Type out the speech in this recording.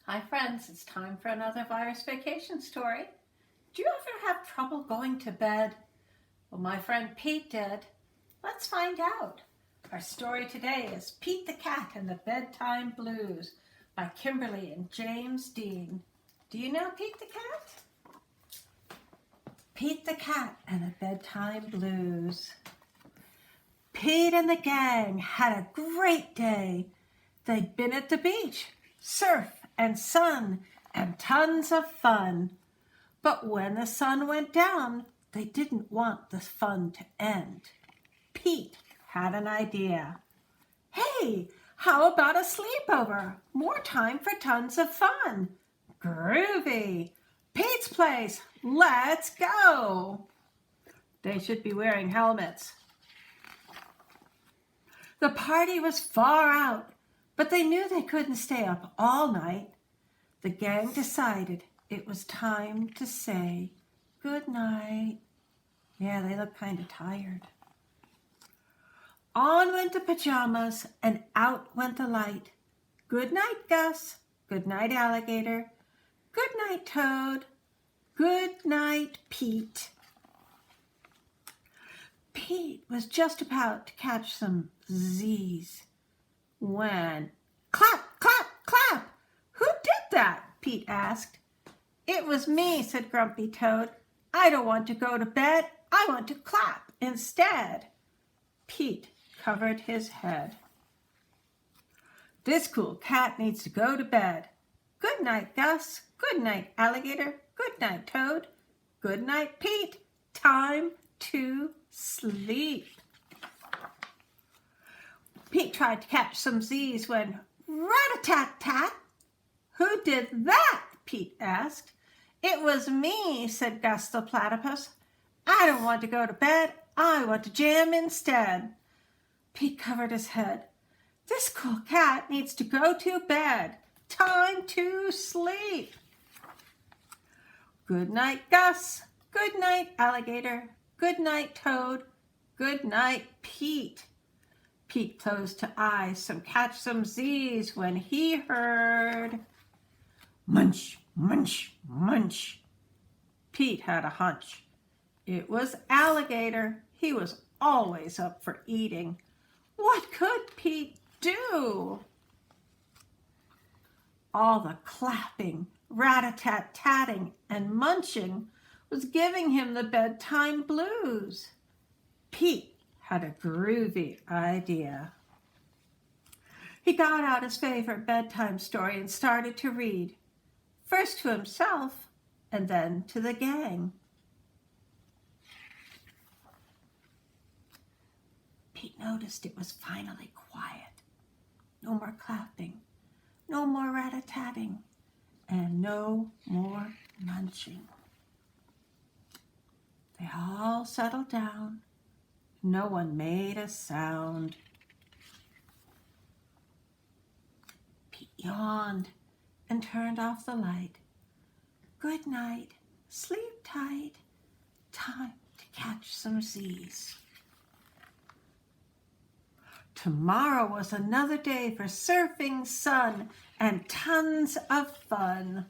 Hi friends, it's time for another virus vacation story. Do you ever have trouble going to bed? Well, my friend Pete did. Let's find out. Our story today is Pete the Cat and the Bedtime Blues by Kimberly and James Dean. Do you know Pete the Cat? Pete the Cat and the Bedtime Blues. Pete and the gang had a great day. They'd been at the beach, surf and sun, and tons of fun. But when the sun went down, they didn't want the fun to end. Pete had an idea. Hey, how about a sleepover? More time for tons of fun. Groovy. Pete's place. Let's go. They should be wearing helmets. The party was far out, but they knew they couldn't stay up all night. The gang decided it was time to say good night. Yeah, they look kind of tired. On went the pajamas and out went the light. Good night, Gus. Good night, Alligator. Good night, Toad. Good night, Pete. Pete was just about to catch some Z's when clap, clap, clap. Who did that? Pete asked. It was me, said Grumpy Toad. I don't want to go to bed. I want to clap instead. Pete covered his head. This cool cat needs to go to bed. Good night, Gus. Good night, Alligator. Good night, Toad. Good night, Pete. Time to sleep. Pete tried to catch some Z's when rat-a-tat-tat. Who did that? Pete asked. It was me, said Gus the Platypus. I don't want to go to bed. I want to jam instead. Pete covered his head. This cool cat needs to go to bed. Time to sleep. Good night, Gus. Good night, Alligator. Good night, Toad. Good night, Pete. Pete closed his eyes to catch some Z's when he heard munch, munch, munch. Pete had a hunch. It was Alligator. He was always up for eating. What could Pete do? All the clapping, rat-a-tat-tatting, and munching was giving him the bedtime blues. Pete had a groovy idea. He got out his favorite bedtime story and started to read, first to himself and then to the gang. Pete noticed it was finally quiet. No more clapping, no more rat-a-tatting, and no more munching. They all settled down. No one made a sound. Pete yawned and turned off the light. Good night. Sleep tight. Time to catch some Z's. Tomorrow was another day for surfing, sun, and tons of fun.